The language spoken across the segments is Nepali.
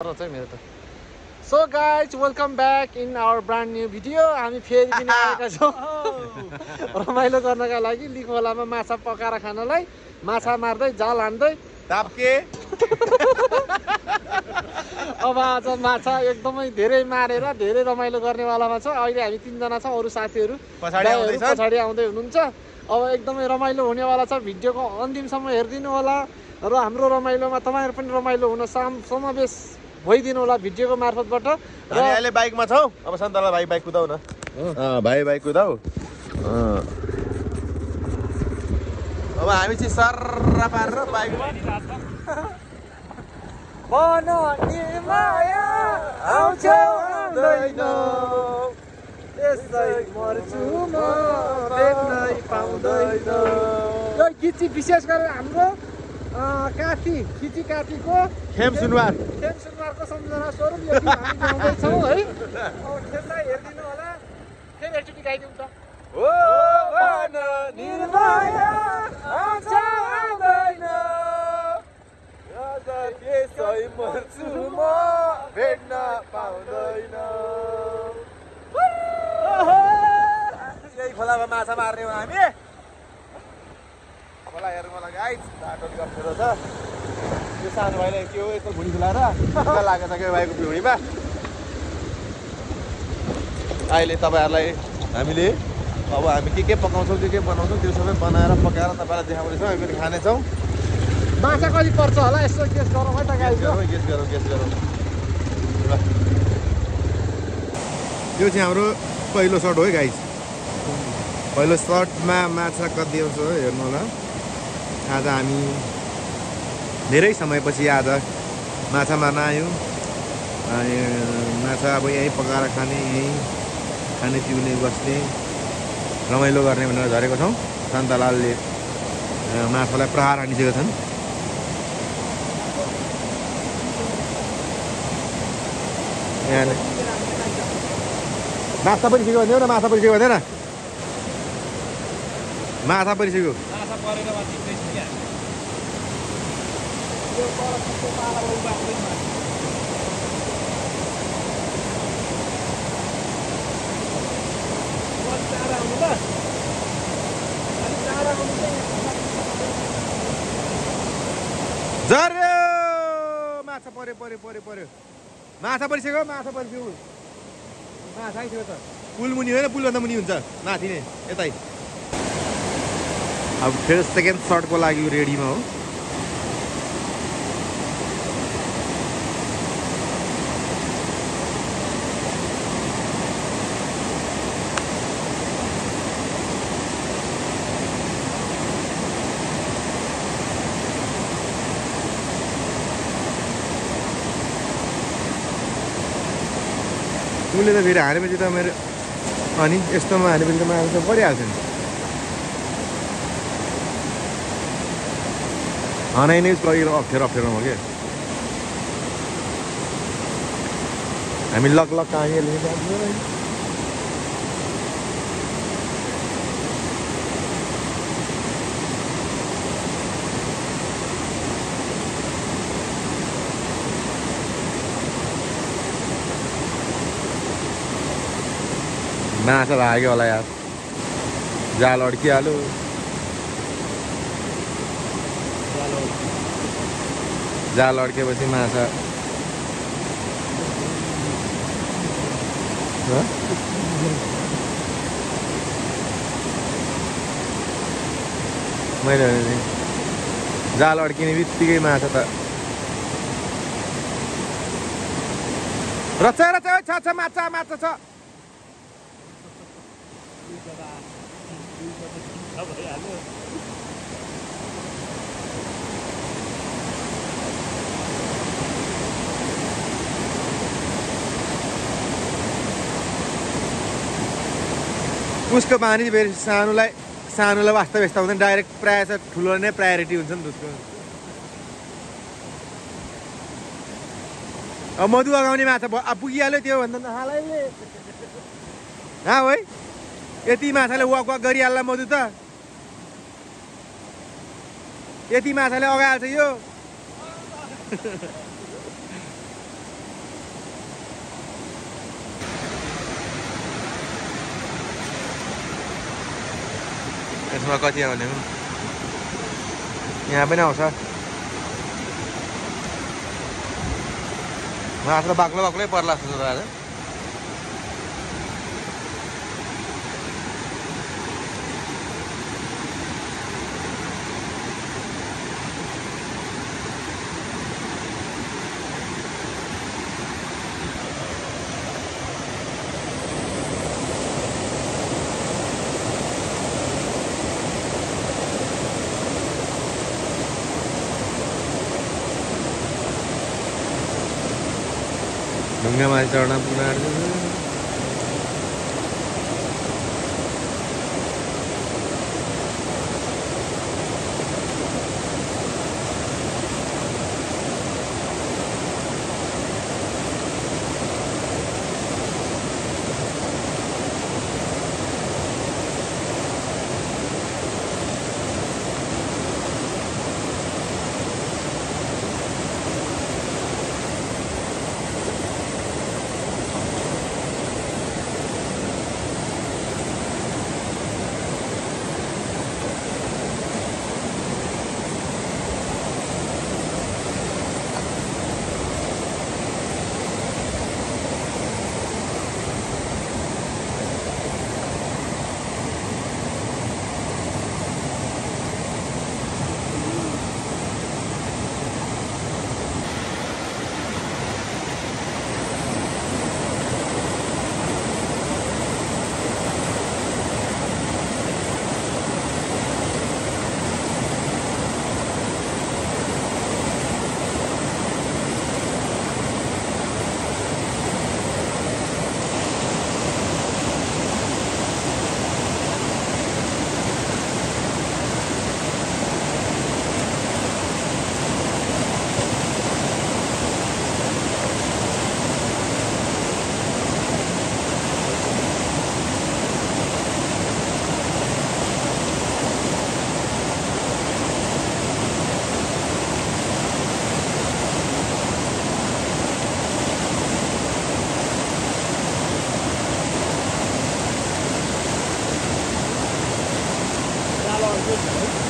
So guys, welcome back in our brand new video. हामी फेरि पनि आएका छौं रमाइलो गर्नका लागि लिखोलामा माछा पकाएर खानलाई माछा मार्दै जाल हान्दै तापके अब आज माछा एकदमै धेरै मारेर धेरै रमाइलो गर्नेवालामा छ। अहिले हामी 3 जना छौं, अरु साथीहरु पछाडी आउँदै हुनुहुन्छ। अब एकदमै रमाइलो हुनेवाला छ। भिडियोको अन्तिमसम्म हेर्दिनु होला र हाम्रो रमाइलोमा तपाईहरु पनि रमाइलो हुन समावेश भइदिनु होला भिडियोको मार्फतबाट। हामी अहिले बाइकमा छौं। अब सन्तला भाइ बाइक कुदाउ न। भाइ बाइक कुदाउ। अब हामी चाहिँ सर्रा पारेर बाइकमा बन निर्माया आउँछ आउँदैन यसै मर्छु म भेट्नै पाउँदैन। यो गीत चाहिँ विशेष गरेर हाम्रो काठीको खेम सुनवार सुनवारको सम्झना स्वरूप यो गीत हामी गाउँदैछौँ है। अब खेललाई हेरिदिनु होला। फेरि एकचोटि गाइदिउँ त। ओ बन निर्माया आउँछ आउँदैन यसै मर्छु म भेट्न पाउँदैन। यही खोलामा माछा मार्ने हो हामी। खोला हेर्नु मलाई गाइस बाटो अप्ठ्यारो छ। यो सानो भाइलाई के हो यस्तो भुँडी खुलाएर लागेको छ क्या भाइको भुँडीमा। अहिले तपाईँहरूलाई हामीले अब हामी के पकाउँछौँ के बनाउँछौँ त्यो सबै बनाएर पकाएर तपाईँलाई देखाउँदैछौँ। हामी पनि खानेछौँ। माछा कति पर्छ होला यसो गेस गरौँ है त गाइस। गेस गरौँ। ल यो चाहिँ हाम्रो पहिलो सर्ट हो है गाइस। पहिलो सर्टमा माछा कति आउँछ हेर्नु होला। आज हामी धेरै समयपछि आज माछा मार्न आयौँ। माछा अब यहीँ पकाएर खाने, यहीँ खाने पिउने बस्ने रमाइलो गर्ने भनेर झरेको छौँ। शान्तलालले माछालाई प्रहार हानिसकेका छन्। यहाँले माछा परिसक्यो भन्दैन, माछा परिसक्यो भन्दैन, माछा परिसक्यो। झर्यो माछा पर्यो माछा परिसक्यो। माछा आइसक्यो त। पुल मुनि होइन, पुलभन्दा मुनि हुन्छ माथि नै यतै। अब फेरि सेकेन्ड सर्टको लागि रेडीमा हो। उसले त फेरि हानेपछि त मेरो अनि यस्तोमा हानेपछि त माछा त परिहाल्छ नि। हनाइ नै कहिले अप्ठ्यारोमा क्या। हामी लक कहानी माछा लाग्यो होला यार। जाल अड्किहाल्यो। जाल अड्केपछि माछा मैले भने जाल अड्किने बित्तिकै माछा त रचा छ माछा छ। उसको बानी फेरि सानोलाई वास्तव यस्तो हुँदैन। डाइरेक्ट प्रायः छ ठुलो नै प्रायोरिटी हुन्छ नि त उसको। अब मधु अगाउने माछा पुगिहाल्यो त्यो भन्दा हालैले। है यति माछाले वाक गरिहाल्ला मधु त। यति माछाले अगाइहाल्छ यो। यसमा कति आउने हो यहाँ पनि आउँछ मात्र बाक्लो बाक्लै पर्ला जस्तो छ आज ढुङ्गामा चढ्न पुग्न आँट्दैछ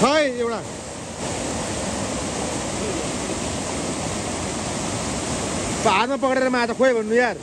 खै एउटा हातमा पक्रेर माछा खोइ भन्नु यार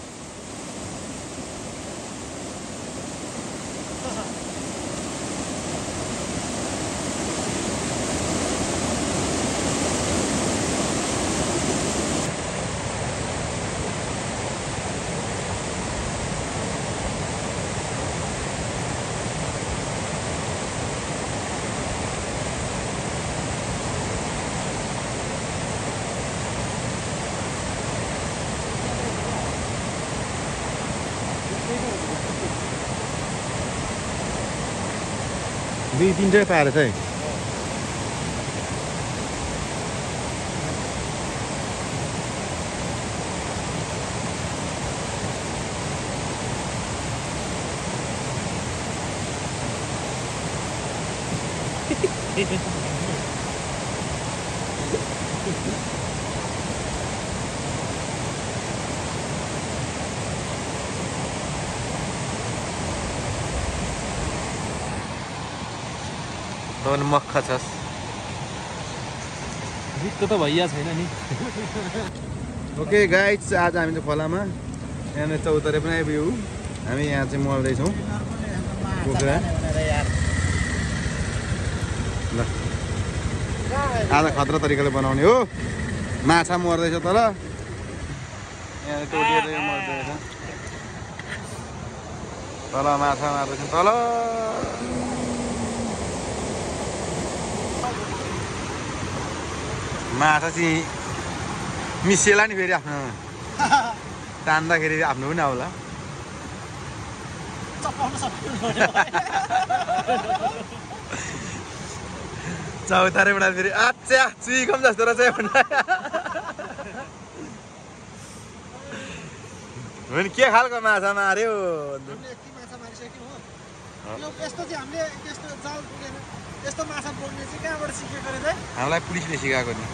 दुई तीनटै पाएर चाहिँ पनि मख छस् त भइया छैन नि। ओके गाइस आज हामी चाहिँ खोलामा यहाँनिर चौतारे पनि आइपुग्यौँ। हामी यहाँ चाहिँ मर्दैछौँ कुखुरा। ल आज खतरा तरिकाले बनाउने हो। माछा मर्दैछ तल यहाँ टोटिएर मर्दैछ तल माछा मार्दैछ तल। माछा चाहिँ मिसिएला नि फेरि आफ्नो तान्दाखेरि आफ्नो पनि आउला। चौतारेबाट फेरि आच्छा चुइकम जस्तो रहेछ भने के खालको माछा मार्यो। हामीलाई पुलिसले सिकाएको नि।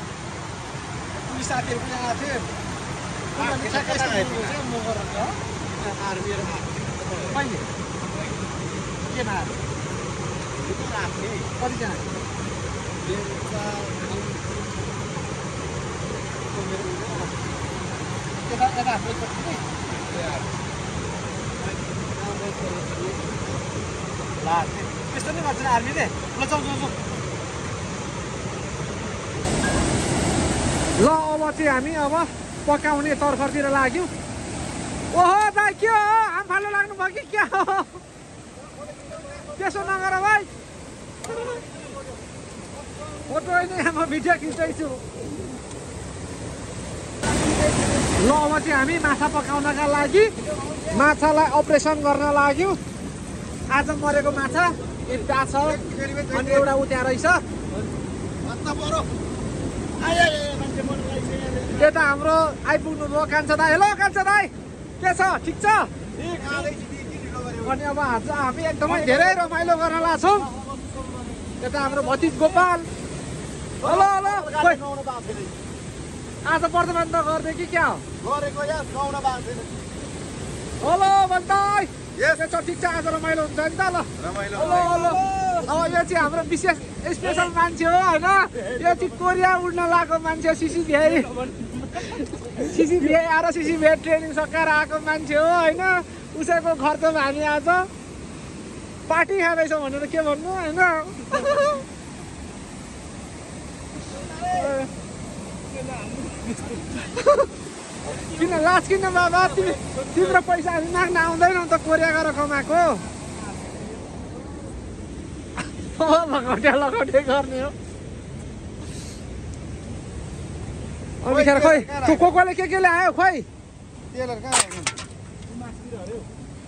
त्यस्तो नै गर्छ आर्मीले। ल जाउँ जाउँ जाउँ। ल अब चाहिँ हामी अब पकाउने तर्फतिर लाग्यौँ। ओहो दाइ के हो आमफालो लाग्नु भयो कि क्या हो? त्यसो नगर भाइ। फोटो होइन म भिडियो खिच्दैछु। ल अब चाहिँ हामी माछा पकाउनका लागि माछालाई अपरेसन गर्न लाग्यौँ। आज मरेको माछा एउटा छ अनि एउटा उता रहेछ। यता हाम्रो आइपुग्नु भयो कान्छा दाई। हेलो कान्छा दाई के छ ठिक छ? अनि अब आज हामी एकदमै धेरै रमाइलो गर्न लाग्छौँ। यता हाम्रो भतिज गोपाल। हेलो हेलो आज वर्तमान त गर्ने कि क्या हो? हेलो भन्दै ठिक छ आज रमाइलो हुन्छ नि त। ल हेलो हेलो अब यो चाहिँ हाम्रो विशेष स्पेसल मान्छे हो होइन। यो चाहिँ कोरिया उड्न लागेको मान्छे सिसी आएर सिसी ट्रेनिङ सकाएर आएको मान्छे हो होइन। उसैको खर्चमा हामी आज पार्टी खाँदैछौँ भनेर के भन्नु होइन। किन लाज किन बाबा तिम्रो पैसा हामी माग्न आउँदैनौँ त कोरिया गएर कमाएको। लगाउटे गर्ने हो। अनिखेर खोइ कोले के ल्यायो खोइ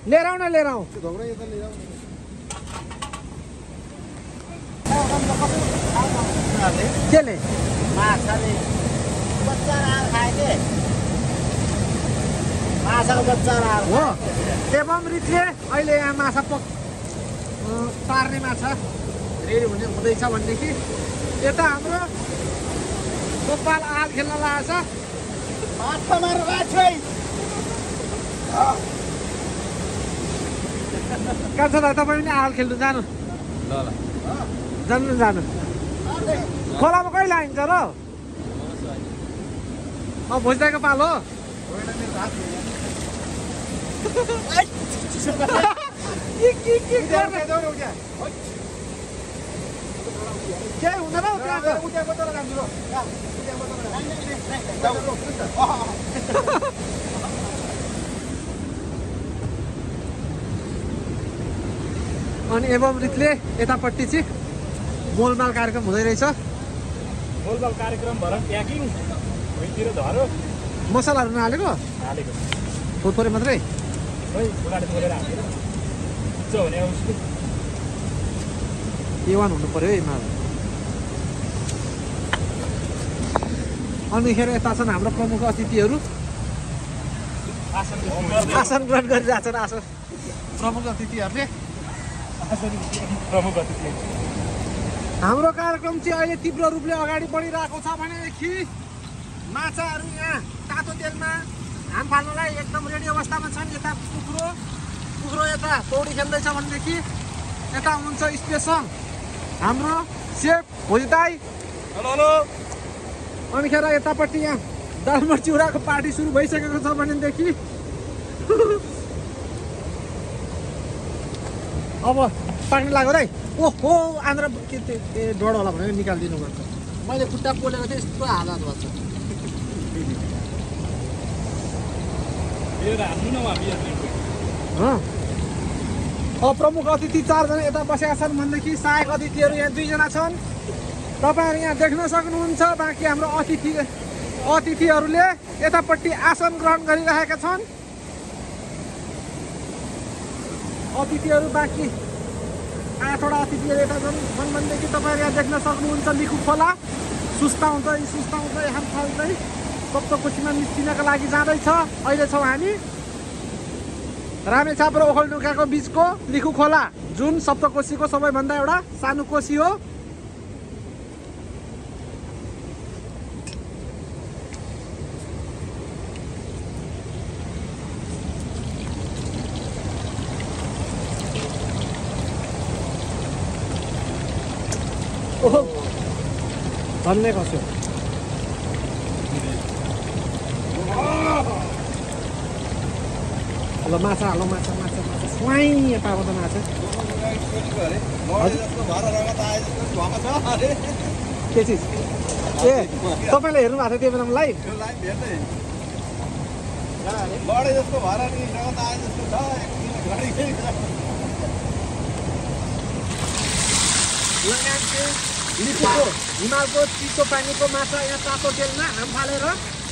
लिएर आऊ न लिएर आऊ। केले माछाको बच्चा हो। एवं रीतिले अहिले यहाँ माछा पार्ने माछा रेडी हुँदैछ भनेदेखि यता हाम्रो गोपाल आल खेल्न लागेछ। कान्छा दाइ तपाईँ पनि आल खेल्नु जानु। जानु खोलामा कहिले आइन्छ र? भोजदाईको पालो केही हुँदैन अनि एवं रीतिले यतापट्टि चाहिँ मोलमाल कार्यक्रम हुँदै रहेछ। मोलमाल कार्यक्रम भएर प्याकिङ भइतिर धरो मसलाहरू नहालेको थोरै मात्रै A1 हुनु पर्यो है माल। अनिखेर यता छन् हाम्रो प्रमुख अतिथिहरू आसन ग्रहण गरिरहेछन्। आसन प्रमुख अतिथिहरूले हाम्रो कार्यक्रम चाहिँ अहिले तीव्र रूपले अगाडि बढिरहेको छ भनेदेखि माछाहरू यहाँ तातो तेलमा हाम फाल्नलाई एकदम रेडी अवस्थामा छन्। यता कुखुरो यता पौडी खेल्दैछ भनेदेखि यता हुनुहुन्छ स्पेसङ हाम्रो सेफ भोजी दाई। Hello hello. अनिखेर यतापट्टि यहाँ दालमोट चिउराको पार्टी सुरु भइसकेको छ भनेदेखि अब पाक्न लाग्यो दाइ। ओहो आन्द्रा के डढ होला भनेर निकालिदिनु पर्छ। मैले खुट्टा पोलेको थिएँ यस्तो हालत भएको छ। प्रमुख अतिथि 4 जना यता बसेका छन् भनेदेखि सहायक अतिथिहरू यहाँ 2 जना छन्। तपाईँहरू यहाँ देख्न सक्नुहुन्छ। बाँकी हाम्रो अतिथिहरूले यतापट्टि आसन ग्रहण गरिरहेका छन्। अतिथिहरू बाँकी 8वटा अतिथिहरू यता छन् भनेदेखि तपाईँहरू यहाँ देख्न सक्नुहुन्छ। लिखु खोला सुस्ताउँदै यहाँ ठाउँ चाहिँ सप्तकोशीमा निस्किनका लागि जाँदैछ। अहिले छौँ हामी रामेछाप र ओखलढुङ्गाको बिचको लिखु खोला, जुन सप्तकोशीको सबैभन्दा एउटा सानो कोशी हो। ओहो धन्य खस्यो। ल माछा हालौँ माछा स्वाइँ पाएको त माछा। के चिज ए तपाईँले हेर्नु भएको थियो त्यो बेलामा लाइभ? हिमालको चिसो पानीको माछा यहाँ तातो तेलमा हाम फालेर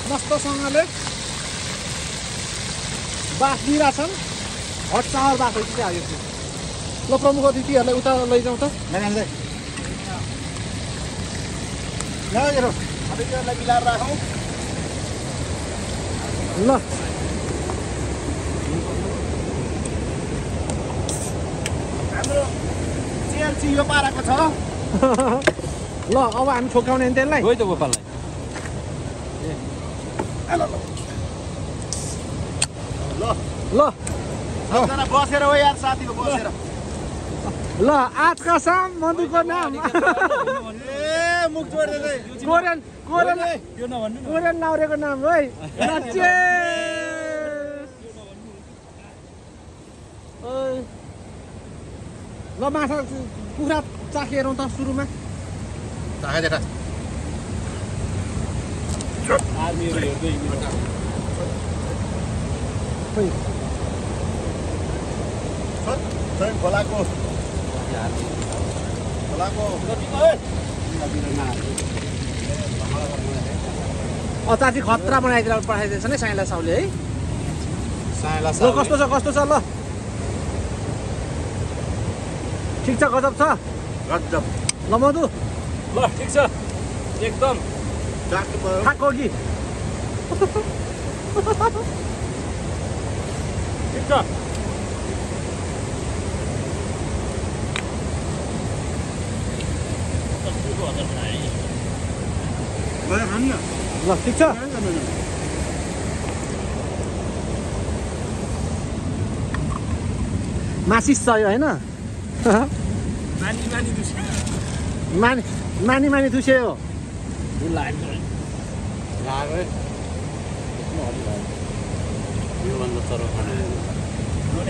मस्तसँगले बास दिइरहेछन्। हट चाहर बास चाहिँ आयो। ल प्रमुख अतिथिहरूलाई उता लैजाउँ त। मिलाएर राखौँ। ल हाम्रो चिएलसी यो पाराको छ। ल अब हामी ठोक्काउने नि त्यसलाई। गयो त गोपाललाई। ल सबजना बसेर हो यार साथीको बसेर। ल आज का शाम मधुको नाम। ए मुख जोड्दै कोरियन लाउरेको नाम है। ल माछा कुखुरा चाखेरौँ त सुरुमा। खोलाको चाची खतरा बनाइदिएर पठाइदिएछ नि साइला साउले है। ल कस्तो छ ल? ठिक छ गजब छ। ल मधु ल ठिक छ एकदम खाएको कि ठिक छ। ल ठिक छ। मासिस छ यो होइन? मानी दुसे हो।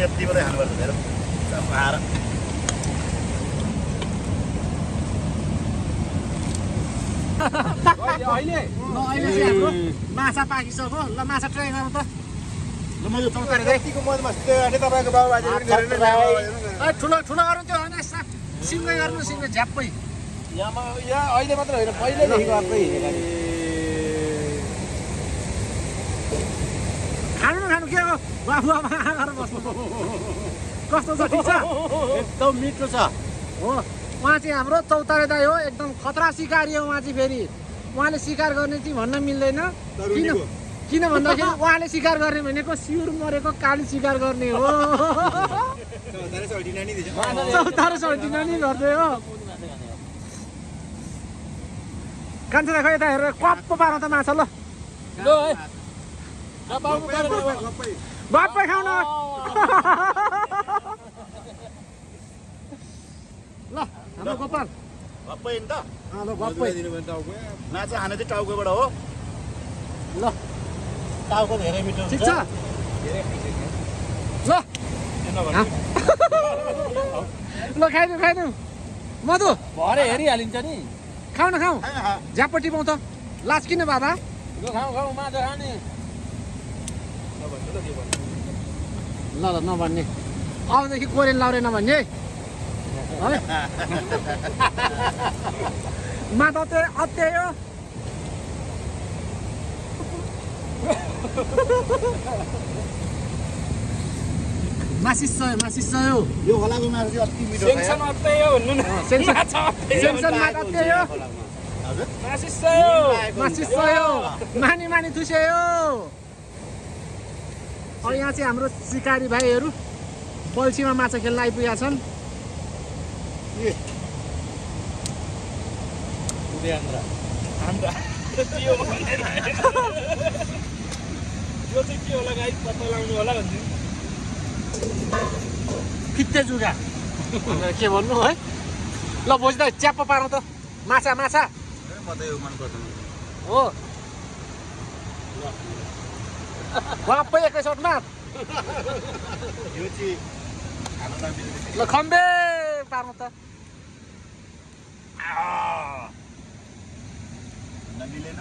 यति मात्रै खानुपर्छ मेरो आएर। अहिले चाहिँ हाम्रो माछा पाकिसक्यो। ल माछा ट्राई गरौँ त। ल म यो चौतारी यतिको मनमा तपाईँको बाबुबाजे ठुलो गर्नु त्यो होइन। सिङ्गै गर्नु सिङ्गै झ्याप्पै। यहाँ अहिले मात्र होइन पहिल्यैदेखिको अर्कै खानु के हो बाबुआमा आएर बस्नु। कस्तो छ? ठिक छ एकदम मिठो छ। हो उहाँ चाहिँ हाम्रो चौतारे दाई हो। एकदम खतरा सिकारी हो उहाँ चाहिँ। फेरि उहाँले सिकार गर्ने चाहिँ भन्न मिल्दैन। किन भन्दाखेरि उहाँले सिकार गर्ने भनेको सिउर मरेको काली सिकार गर्ने हो। चौतारे सल्टिना नि गर्दै हो। कान्छा खै यता हेरेर कप्पो पार्नु त माछा। ल गप्पै खाउन। ल हाम्रो गोपाल गप्पै नि त ल गप्पै माछा खाने चाहिँ टाउकोबाट हो ल टाउको धेरै मिठो ठिक छ ल ल खाइदिउँ मधु भरे हेरिहालिन्छ नि खाऊ न खाऊ झ्यापट्टि पाउँ त लाज किन बाबा खाऊ माछा खाने ल ल नभन्ने अबदेखि कोरियन लाउरे नभन्ने है माता अत्ते हो मासिसयो यो खोलाको माछा चाहिँ अति मिठो छ सेन्सन अत्तै हो भन्नु न सेन्सन अत्ते हो मासिसयो मानी थुस्यो अब यहाँ चाहिँ हाम्रो सिकारी भाइहरू बल्छीमा माछा खेल्न आइपुगेका छन् यो चाहिँ के होला गाई पत्ता लाउनु होला भन्छु फित्ते जुगा के भन्नु है ल भोज त च्याप्प पार्नु त माछा म त यो मन पर्दैन हो वापै एकैचोटमा यो चाहिँ खान नमिल्ने ल खम्बे पार्नु त नमिलेन